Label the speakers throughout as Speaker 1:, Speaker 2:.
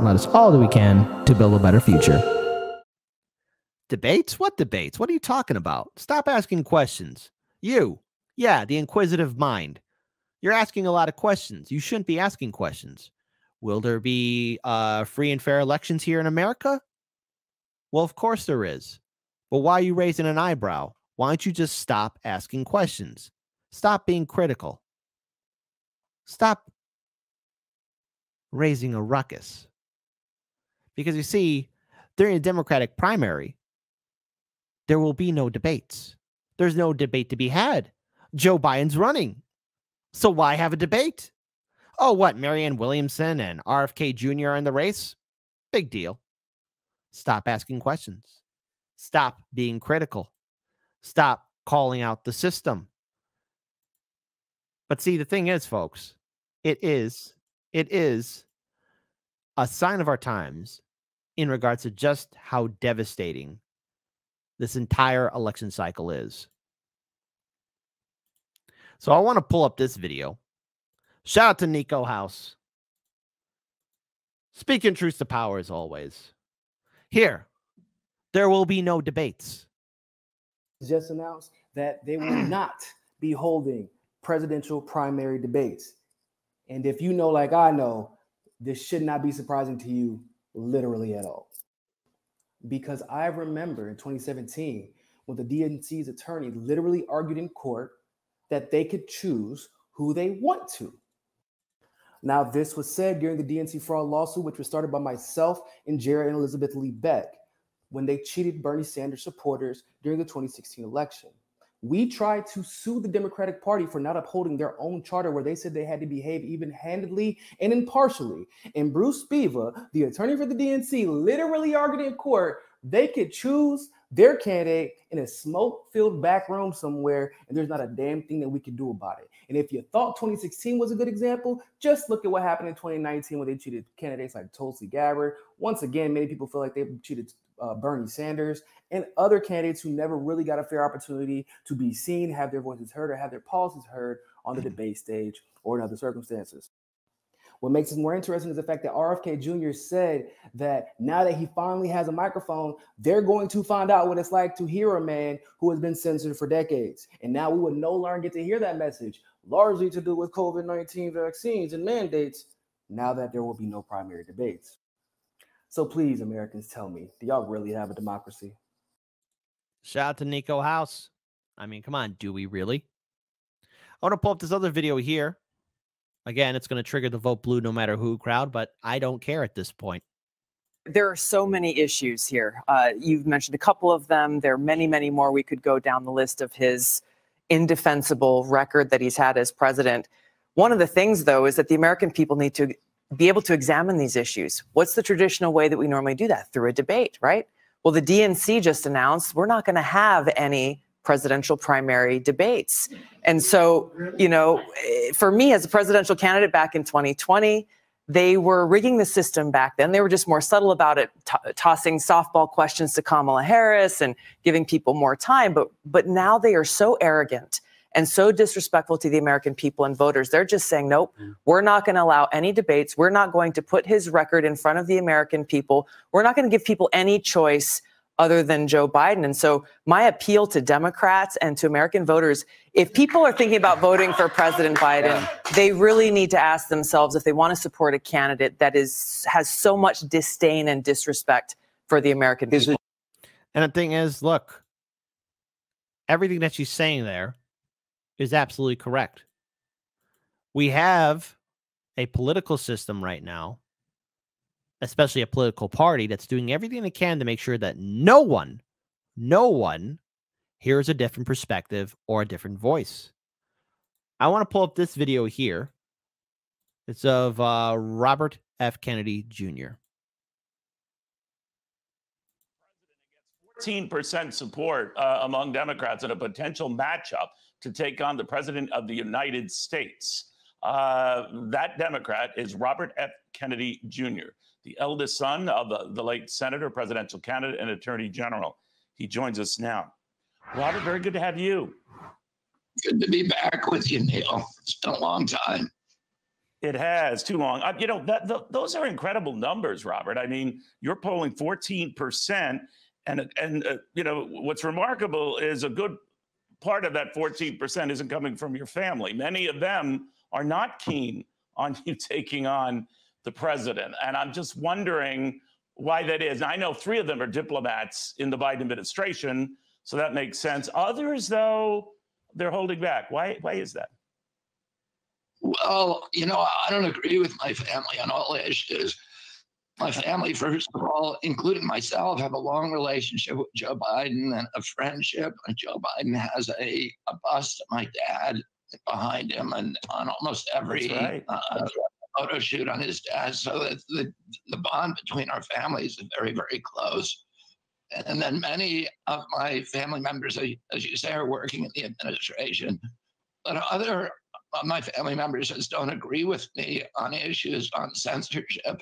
Speaker 1: and let us all do we can to build a better future. Debates? What debates? What are you talking about? Stop asking questions. You. Yeah, the inquisitive mind. You're asking a lot of questions. You shouldn't be asking questions. Will there be free and fair elections here in America? Well, of course there is. But why are you raising an eyebrow? Why don't you just stop asking questions? Stop being critical. Stop raising a ruckus. Because you see, during a Democratic primary, there will be no debates. There's no debate to be had. Joe Biden's running. So why have a debate? Oh, what? Marianne Williamson and RFK Jr are in the race? Big deal. Stop asking questions. Stop being critical. Stop calling out the system. But see, the thing is, folks, it is a sign of our times in regards to just how devastating this entire election cycle is. So I want to pull up this video. Shout out to Nico House. Speaking truth to power as always. Here, there will be no debates.
Speaker 2: Just announced that they will not be holding presidential primary debates. And if you know, like I know, this should not be surprising to you literally at all. Because I remember in 2017, when the DNC's attorney literally argued in court that they could choose who they want to. Now, this was said during the DNC fraud lawsuit, which was started by myself and Jared and Elizabeth Lee Beck, when they cheated Bernie Sanders supporters during the 2016 election. We tried to sue the Democratic Party for not upholding their own charter where they said they had to behave even-handedly and impartially. And Bruce Spiva, the attorney for the DNC, literally argued in court they could choose their candidate in a smoke-filled back room somewhere, and there's not a damn thing that we could do about it. And if you thought 2016 was a good example, just look at what happened in 2019 when they cheated candidates like Tulsi Gabbard. Once again, many people feel like they cheated Bernie Sanders and other candidates who never really got a fair opportunity to be seen, have their voices heard, or have their policies heard on the debate stage or in other circumstances. What makes it more interesting is the fact that RFK Jr said that now that he finally has a microphone, they're going to find out what it's like to hear a man who has been censored for decades. And now we would no longer get to hear that message, largely to do with COVID-19 vaccines and mandates, now that there will be no primary debates. So please, Americans, tell me, do y'all really have a democracy?
Speaker 1: Shout out to Nico House. I mean, come on, do we really? I want to pull up this other video here. Again, it's going to trigger the vote blue no matter who crowd, but I don't care at this point.
Speaker 3: There are so many issues here. You've mentioned a couple of them. There are many, many more. We could go down the list of his indefensible record that he's had as president. One of the things, though, is that the American people need to be able to examine these issues. What's the traditional way that we normally do that? Through a debate, right? Well, the DNC just announced we're not going to have any presidential primary debates. And so, you know, for me as a presidential candidate back in 2020, they were rigging the system back then. They were just more subtle about it, tossing softball questions to Kamala Harris and giving people more time. But now they are so arrogant and so disrespectful to the American people and voters. They're just saying, nope, we're not going to allow any debates. We're not going to put his record in front of the American people. We're not going to give people any choice other than Joe Biden. And so my appeal to Democrats and to American voters, if people are thinking about voting for President Biden, they really need to ask themselves if they want to support a candidate that has so much disdain and disrespect for the American people.
Speaker 1: And the thing is, look, everything that she's saying there is absolutely correct. We have a political system right now, especially a political party, that's doing everything they can to make sure that no one hears a different perspective or a different voice. I want to pull up this video here. It's of Robert F. Kennedy Jr.
Speaker 4: 14% support among Democrats in a potential matchup to take on the President of the United States. That Democrat is Robert F. Kennedy Jr., the eldest son of the late senator, presidential candidate, and attorney general. He joins us now. Robert, very good to have you.
Speaker 5: Good to be back with you, Neil. It's been a long time.
Speaker 4: It has too long. You know, those are incredible numbers, Robert. I mean, you're polling 14%, and you know what's remarkable is a good part of that 14% isn't coming from your family. Many of them are not keen on you taking on the president, and I'm just wondering why that is. And I know 3 of them are diplomats in the Biden administration, so that makes sense. Others, though, they're holding back. Why is that?
Speaker 5: Well, you know, I don't agree with my family on all issues. My family, first of all, including myself, have a long relationship with Joe Biden and a friendship. And Joe Biden has a bust of my dad behind him and on almost every photo shoot on his desk. So that the bond between our families is very, very close. And then many of my family members, as you say, are working in the administration. But other of my family members just don't agree with me on issues on censorship,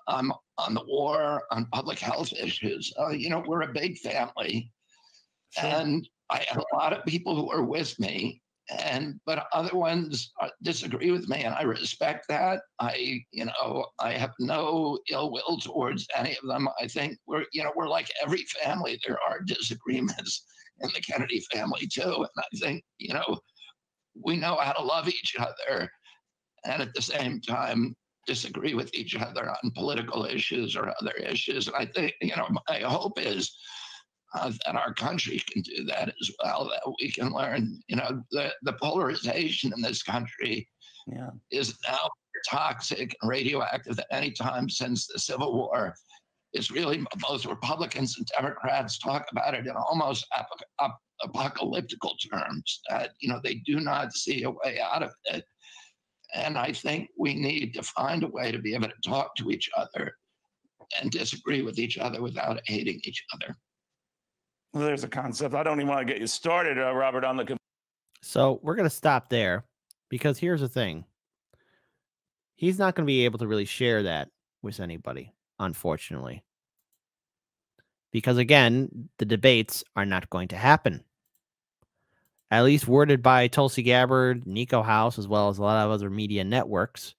Speaker 5: on the war, on public health issues. You know, we're a big family, and I have a lot of people who are with me, but other ones disagree with me, and I respect that. I have no ill will towards any of them. I think we're like every family. There are disagreements in the Kennedy family too, and I think, you know, we know how to love each other and at the same time disagree with each other on political issues or other issues. And I think, you know, my hope is that our country can do that as well, that we can learn, you know, the polarization in this country is now toxic and radioactive at any time since the Civil War. It's really both Republicans and Democrats talk about it in almost apocalyptical terms, that, you know, they do not see a way out of it. And I think we need to find a way to be able to talk to each other and disagree with each other without hating each other.
Speaker 4: Well, there's a concept. I don't even want to get you started, Robert, on the...
Speaker 1: So we're going to stop there, because here's the thing. He's not going to be able to really share that with anybody, unfortunately. Because, again, the debates are not going to happen. At least worded by Tulsi Gabbard, Nico House, as well as a lot of other media networks.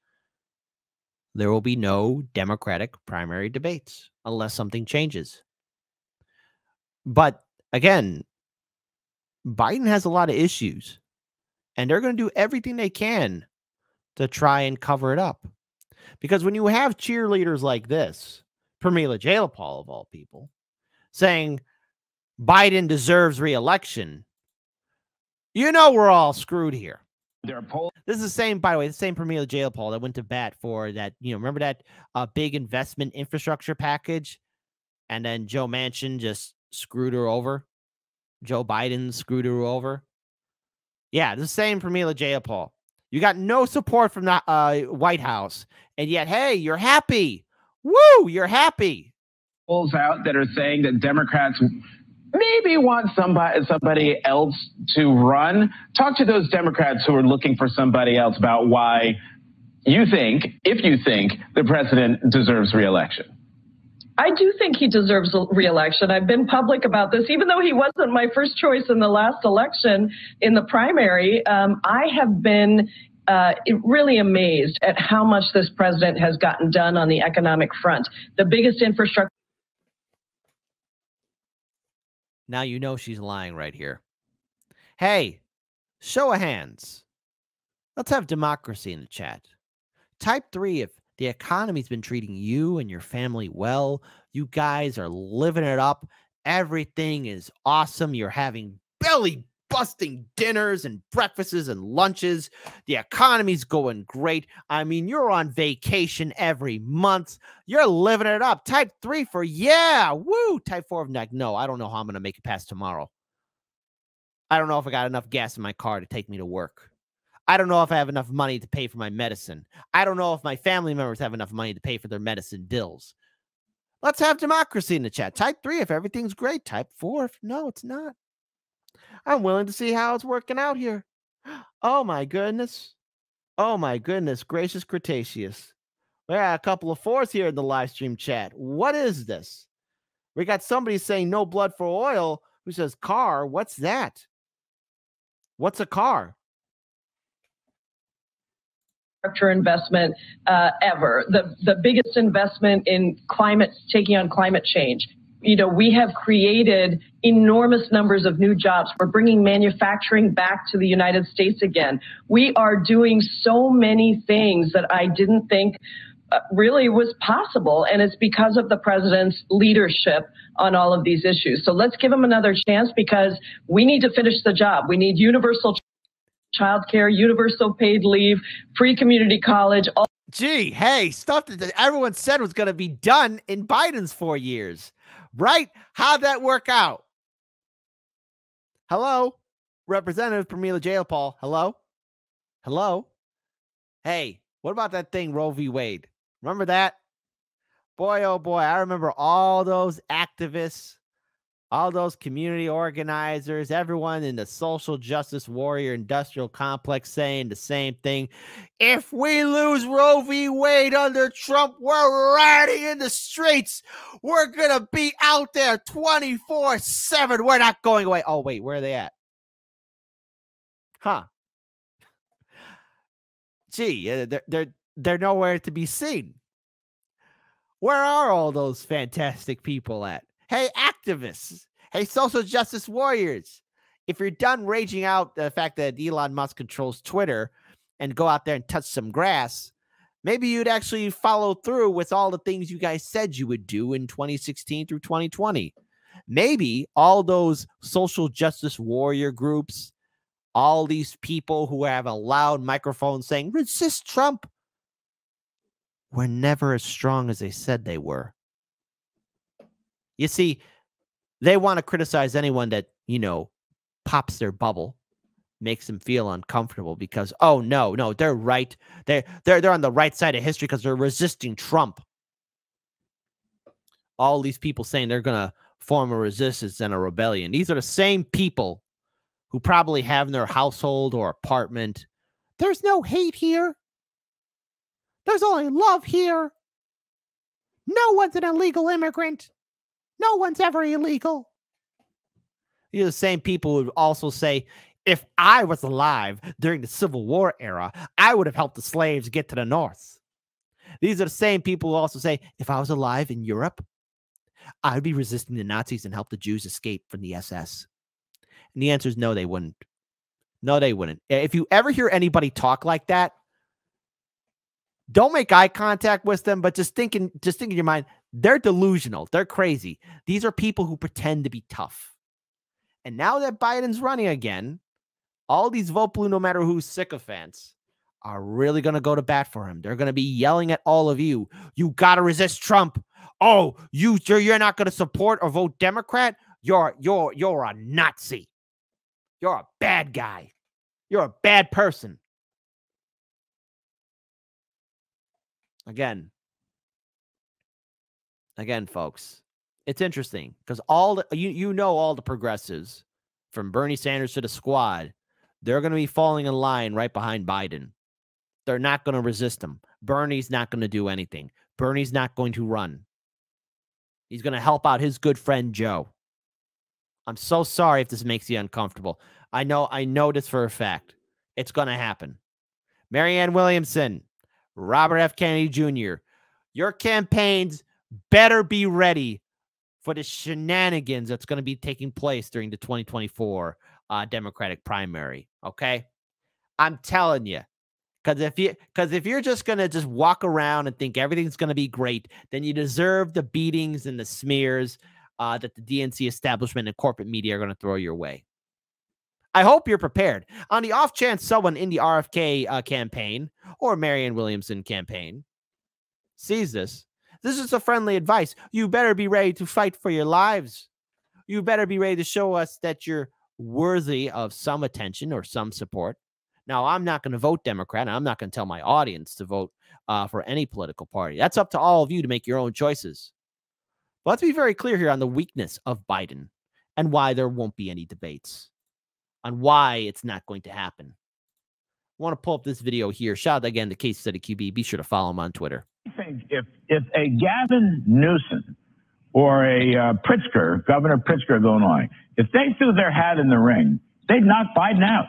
Speaker 1: There will be no Democratic primary debates unless something changes. But, again, Biden has a lot of issues, and they're going to do everything they can to try and cover it up. Because when you have cheerleaders like this, Pramila Jayapal of all people, saying Biden deserves re-election, you know we're all screwed here. This is the same, by the way, the same Pramila Jayapal that went to bat for that, you know, remember that big investment infrastructure package? And then Joe Manchin just screwed her over. Joe Biden screwed her over. Yeah, the same Pramila Jayapal. You got no support from the White House, and yet, hey, you're happy. Woo, you're happy.
Speaker 6: Polls out that are saying that Democrats maybe want somebody else to run. Talk to those Democrats who are looking for somebody else about why you think, if you think, the president deserves re-election.
Speaker 7: I do think he deserves re-election. I've been public about this. Even though he wasn't my first choice in the last election in the primary, I have been really amazed at how much this president has gotten done on the economic front. The biggest infrastructure.
Speaker 1: Now you know she's lying right here. Hey, show of hands. Let's have democracy in the chat. Type 3 if the economy's been treating you and your family well. You guys are living it up. Everything is awesome. You're having belly-busting dinners and breakfasts and lunches. The economy's going great. I mean, you're on vacation every month. You're living it up. Type 3 for yeah. Woo. Type 4 of like, no, I don't know how I'm going to make it past tomorrow. I don't know if I got enough gas in my car to take me to work. I don't know if I have enough money to pay for my medicine. I don't know if my family members have enough money to pay for their medicine bills. Let's have democracy in the chat. Type 3 if everything's great. Type 4 if no, it's not. I'm willing to see how it's working out here. Oh, my goodness. Oh, my goodness. Gracious Cretaceous. We got a couple of 4s here in the live stream chat. What is this? We got somebody saying no blood for oil who says car. What's that? What's a car?
Speaker 7: infrastructure investment ever, the biggest investment in taking on climate change. You know, we have created enormous numbers of new jobs. We're bringing manufacturing back to the United States again. We are doing so many things that I didn't think really was possible. And it's because of the president's leadership on all of these issues. So let's give him another chance, because we need to finish the job. We need universal childcare, universal paid leave, free community college.
Speaker 1: Gee, hey, stuff that everyone said was going to be done in Biden's 4 years, right? How'd that work out? Hello? Representative Pramila Jayapal. Hello? Hello? Hey, what about that thing, Roe v. Wade? Remember that? Boy, oh boy, I remember all those activists, all those community organizers, everyone in the social justice warrior industrial complex saying the same thing. If we lose Roe v. Wade under Trump, we're riding in the streets. We're going to be out there 24/7. We're not going away. Oh, wait, where are they at? Huh. Gee, they're nowhere to be seen. Where are all those fantastic people at? Hey, activists. Hey, social justice warriors. If you're done raging out the fact that Elon Musk controls Twitter and go out there and touch some grass, maybe you'd actually follow through with all the things you guys said you would do in 2016 through 2020. Maybe all those social justice warrior groups, all these people who have a loud microphone saying, resist Trump, were never as strong as they said they were. You see, they want to criticize anyone that, you know, pops their bubble, makes them feel uncomfortable because, oh, no, they're right. They're on the right side of history because they're resisting Trump. All these people saying they're going to form a resistance and a rebellion. These are the same people who probably have in their household or apartment, there's no hate here. There's only love here. No one's an illegal immigrant. No one's ever illegal. These are the same people who would also say, if I was alive during the Civil War era, I would have helped the slaves get to the North. These are the same people who also say, if I was alive in Europe, I'd be resisting the Nazis and help the Jews escape from the SS. And the answer is no, they wouldn't. No, they wouldn't. If you ever hear anybody talk like that, don't make eye contact with them, but just think in your mind, they're delusional. They're crazy. These are people who pretend to be tough. And now that Biden's running again, all these vote blue, no matter who's sycophants, are really going to go to bat for him. They're going to be yelling at all of you. You got to resist Trump. Oh, you're not going to support or vote Democrat? You're a Nazi. You're a bad guy. You're a bad person. Again, folks, it's interesting because all the all the progressives, from Bernie Sanders to the squad, they're going to be falling in line right behind Biden. They're not going to resist him. Bernie's not going to do anything. Bernie's not going to run. He's going to help out his good friend Joe. I'm so sorry if this makes you uncomfortable. I know this for a fact. It's going to happen. Marianne Williamson, Robert F. Kennedy Jr., your campaigns better be ready for the shenanigans that's going to be taking place during the 2024 Democratic primary. Okay, I'm telling you, because if you're just going to just walk around and think everything's going to be great, then you deserve the beatings and the smears that the DNC establishment and corporate media are going to throw your way. I hope you're prepared. On the off chance someone in the RFK campaign or Marianne Williamson campaign sees this, this is a friendly advice. You better be ready to fight for your lives. You better be ready to show us that you're worthy of some attention or some support. Now, I'm not going to vote Democrat, and I'm not going to tell my audience to vote for any political party. That's up to all of you to make your own choices. But let's be very clear here on the weakness of Biden and why there won't be any debates, on why it's not going to happen. I want to pull up this video here. Shout out again to Case Study QB. Be sure to follow him on Twitter.
Speaker 6: I think if a Gavin Newsom or a Pritzker, Governor Pritzker of Illinois, if they threw their hat in the ring, they'd knock Biden out.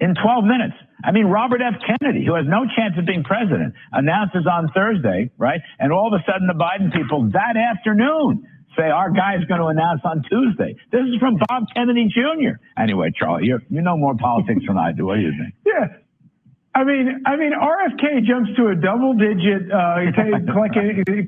Speaker 6: in 12 minutes. I mean, Robert F. Kennedy, who has no chance of being president, announces on Thursday, right? And all of a sudden the Biden people that afternoon say our guy's going to announce on Tuesday. This is from Bob Kennedy Jr. Anyway, Charlie, you know more politics than I do. What do you think?
Speaker 8: Yeah. I mean, RFK jumps to a double-digit,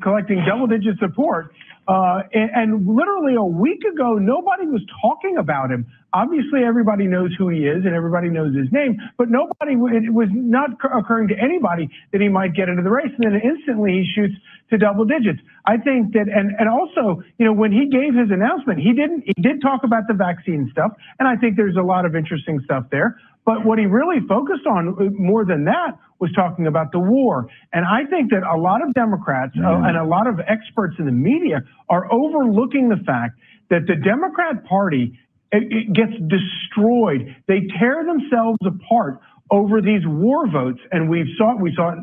Speaker 8: collecting double-digit support. And literally a week ago, nobody was talking about him. Obviously, everybody knows who he is and everybody knows his name, but it was not occurring to anybody that he might get into the race. And then instantly he shoots to double digits. I think that, and also, you know, when he gave his announcement, he did talk about the vaccine stuff. And I think there's a lot of interesting stuff there. But what he really focused on more than that was talking about the war. And I think that a lot of Democrats and a lot of experts in the media are overlooking the fact that the Democrat Party it gets destroyed. They tear themselves apart over these war votes. And we saw it.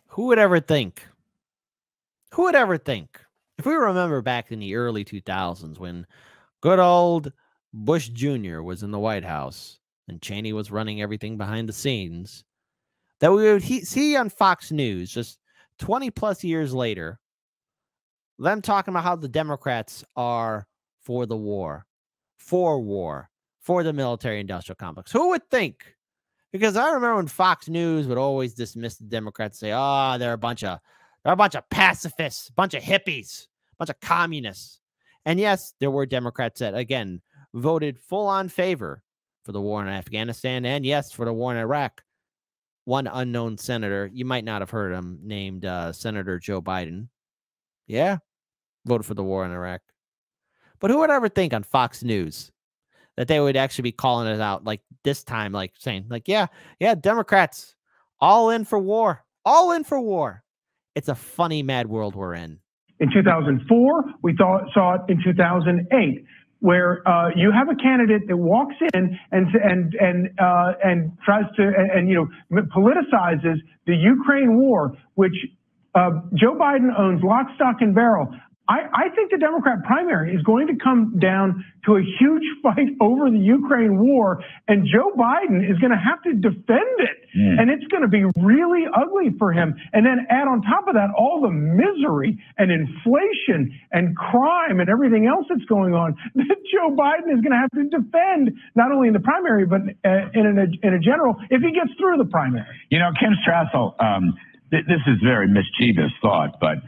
Speaker 1: Who would ever think? Who would ever think? If we remember back in the early 2000s when good old Bush Jr. was in the White House and Cheney was running everything behind the scenes, that we would see on Fox News just 20 plus years later, them talking about how the Democrats are for the war, for the military industrial complex. Who would think? Because I remember when Fox News would always dismiss the Democrats, say, "Oh, they're a bunch of pacifists, a bunch of hippies, a bunch of communists." And yes, there were Democrats that again voted full on favor for the war in Afghanistan, and yes, for the war in Iraq. One unknown senator, you might not have heard him, named Senator Joe Biden. Yeah, voted for the war in Iraq. But who would ever think on Fox News that they would actually be calling it out like this time, like saying, like, yeah, Democrats, all in for war, all in for war. It's a funny, mad world we're in.
Speaker 8: In 2004, we saw it in 2008. Where you have a candidate that walks in and tries to politicizes the Ukraine war, which Joe Biden owns lock, stock, and barrel. I think the Democrat primary is going to come down to a huge fight over the Ukraine war, and Joe Biden is going to have to defend it, and it's going to be really ugly for him. And then add on top of that all the misery and inflation and crime and everything else that's going on that Joe Biden is going to have to defend, not only in the primary, but in a general, if he gets through the primary.
Speaker 6: You know, Kim Strassel, this is very mischievous thought, but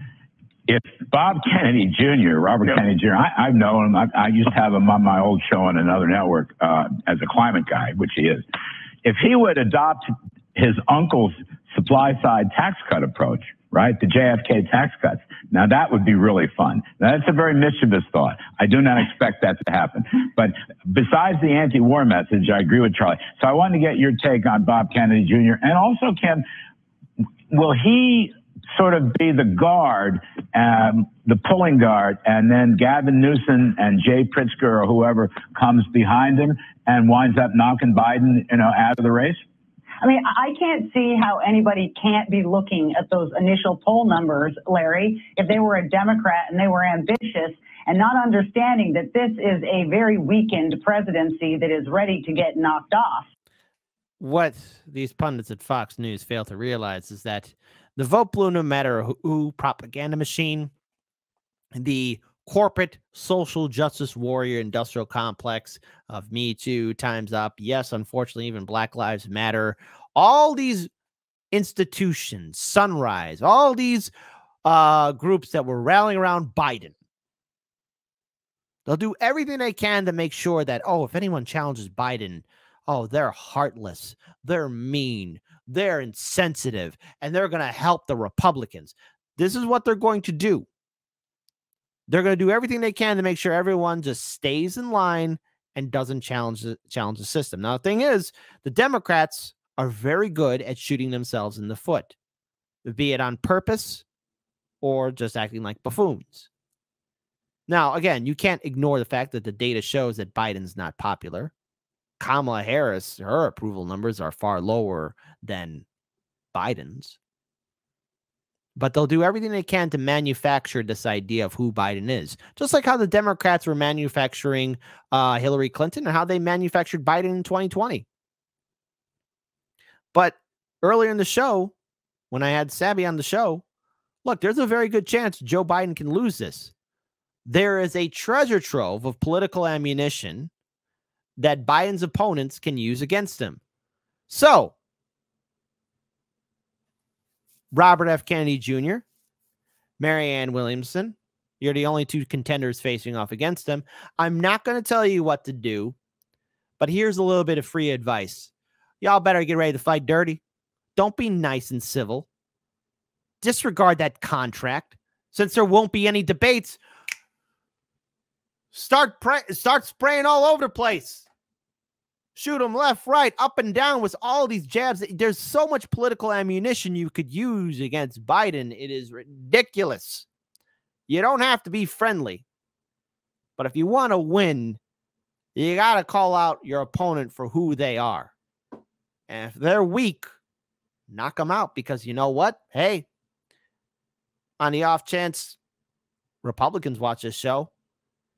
Speaker 6: if Bob Kennedy Jr., Robert Kennedy Jr., I've known him. I used to have him on my old show on another network as a climate guy, which he is. If he would adopt his uncle's supply-side tax cut approach, right, the JFK tax cuts, now that would be really fun. Now, that's a very mischievous thought. I do not expect that to happen. But besides the anti-war message, I agree with Charlie. So I wanted to get your take on Bob Kennedy Jr. And also, Kim, will he sort of be the guard, the pulling guard, and then Gavin Newsom and Jay Pritzker or whoever comes behind him and winds up knocking Biden, out of the race?
Speaker 9: I mean, I can't see how anybody can't be looking at those initial poll numbers, Larry, if they were a Democrat and they were ambitious and not understanding that this is a very weakened presidency that is ready to get knocked off.
Speaker 1: What these pundits at Fox News fail to realize is that the vote blue, no matter who propaganda machine, the corporate social justice warrior industrial complex of Me Too, Time's Up, yes, unfortunately, even Black Lives Matter, all these institutions, Sunrise, all these groups that were rallying around Biden, they'll do everything they can to make sure that, if anyone challenges Biden, they're heartless, they're mean, they're insensitive, and they're going to help the Republicans. This is what they're going to do. They're going to do everything they can to make sure everyone just stays in line and doesn't challenge the system. Now, the thing is, the Democrats are very good at shooting themselves in the foot, be it on purpose or just acting like buffoons. Now, again, you can't ignore the fact that the data shows that Biden's not popular. Kamala Harris, her approval numbers are far lower than Biden's. But they'll do everything they can to manufacture this idea of who Biden is. Just like how the Democrats were manufacturing Hillary Clinton and how they manufactured Biden in 2020. But earlier in the show, when I had Sabby on the show, look, there's a very good chance Joe Biden can lose this. There is a treasure trove of political ammunition that Biden's opponents can use against him. So, Robert F. Kennedy Jr., Marianne Williamson, you're the only two contenders facing off against him. I'm not going to tell you what to do, but here's a little bit of free advice. Y'all better get ready to fight dirty. Don't be nice and civil. Disregard that contract. Since there won't be any debates, start spraying all over the place. Shoot them left, right, up and down with all these jabs. There's so much political ammunition you could use against Biden. It is ridiculous. You don't have to be friendly. But if you want to win, you got to call out your opponent for who they are. And if they're weak, knock them out, because you know what? Hey, on the off chance Republicans watch this show,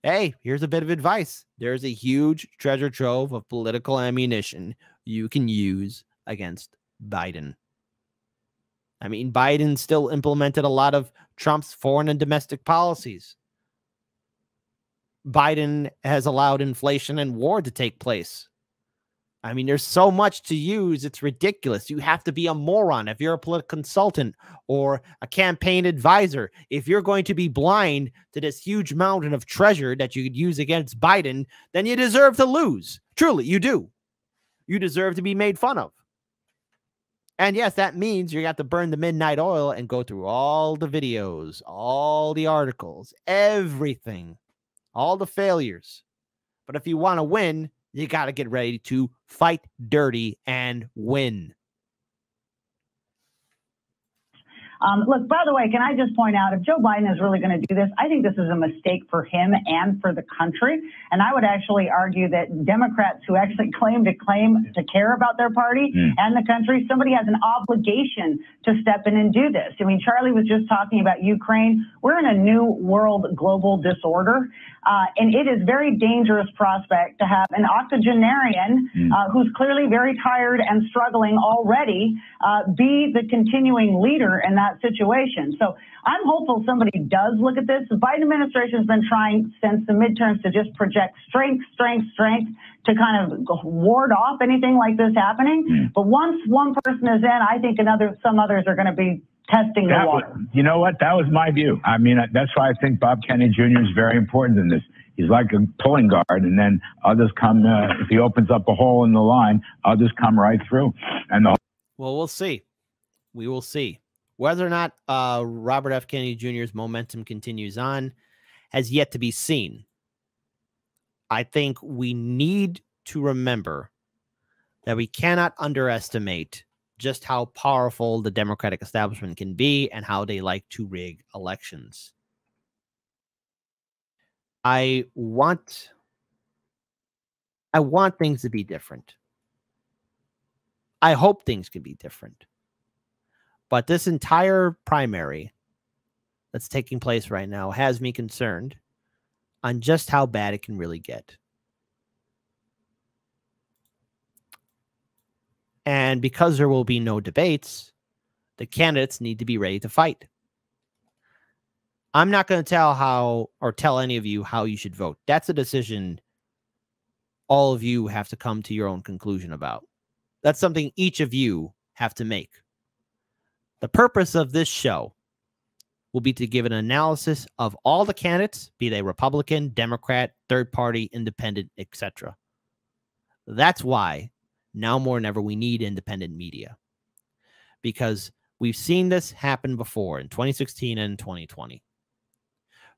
Speaker 1: hey, here's a bit of advice. There's a huge treasure trove of political ammunition you can use against Biden. I mean, Biden still implemented a lot of Trump's foreign and domestic policies. Biden has allowed inflation and war to take place. I mean, there's so much to use. It's ridiculous. You have to be a moron if you're a political consultant or a campaign advisor. If you're going to be blind to this huge mountain of treasure that you could use against Biden, then you deserve to lose. Truly, you do. You deserve to be made fun of. And yes, that means you got to burn the midnight oil and go through all the videos, all the articles, everything, all the failures. But if you want to win, you got to get ready to fight dirty and win.
Speaker 9: Look, by the way, can I just point out, if Joe Biden is really going to do this, I think this is a mistake for him and for the country. And I would actually argue that Democrats who actually claim to care about their party and the country, somebody has an obligation to step in and do this. I mean, Charlie was just talking about Ukraine. We're in a new world global disorder. And it is very dangerous prospect to have an octogenarian who's clearly very tired and struggling already be the continuing leader in that situation. So I'm hopeful somebody does look at this. The Biden administration has been trying since the midterms to just project strength to kind of ward off anything like this happening. But once one person is in, I think some others are going to be testing the water.
Speaker 6: You know what? That was my view. I mean, that's why I think Bob Kennedy Jr. is very important in this. He's like a pulling guard, and then others come. If he opens up a hole in the line, others come right through.
Speaker 1: Well, we'll see. We will see. Whether or not Robert F. Kennedy Jr.'s momentum continues on has yet to be seen. I think we need to remember that we cannot underestimate just how powerful the Democratic establishment can be and how they like to rig elections. I want things to be different. I hope things can be different. But this entire primary that's taking place right now has me concerned on just how bad it can really get. And because there will be no debates, the candidates need to be ready to fight. I'm not going to tell any of you how you should vote. That's a decision all of you have to come to your own conclusion about. That's something each of you have to make. The purpose of this show will be to give an analysis of all the candidates, be they Republican, Democrat, third party, independent, etc. That's why now more than ever we need independent media, because we've seen this happen before in 2016 and 2020.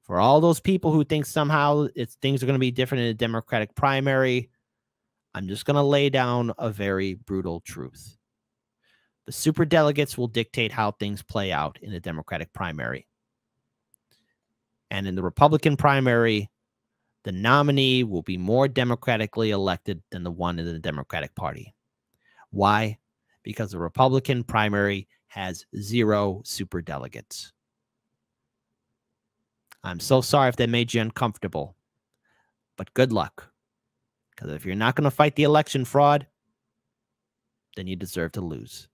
Speaker 1: For all those people who think somehow things are going to be different in a Democratic primary, I'm just going to lay down a very brutal truth. The superdelegates will dictate how things play out in a Democratic primary. And in the Republican primary, the nominee will be more democratically elected than the one in the Democratic Party. Why? Because the Republican primary has 0 superdelegates. I'm so sorry if that made you uncomfortable, but good luck. Because if you're not going to fight the election fraud, then you deserve to lose.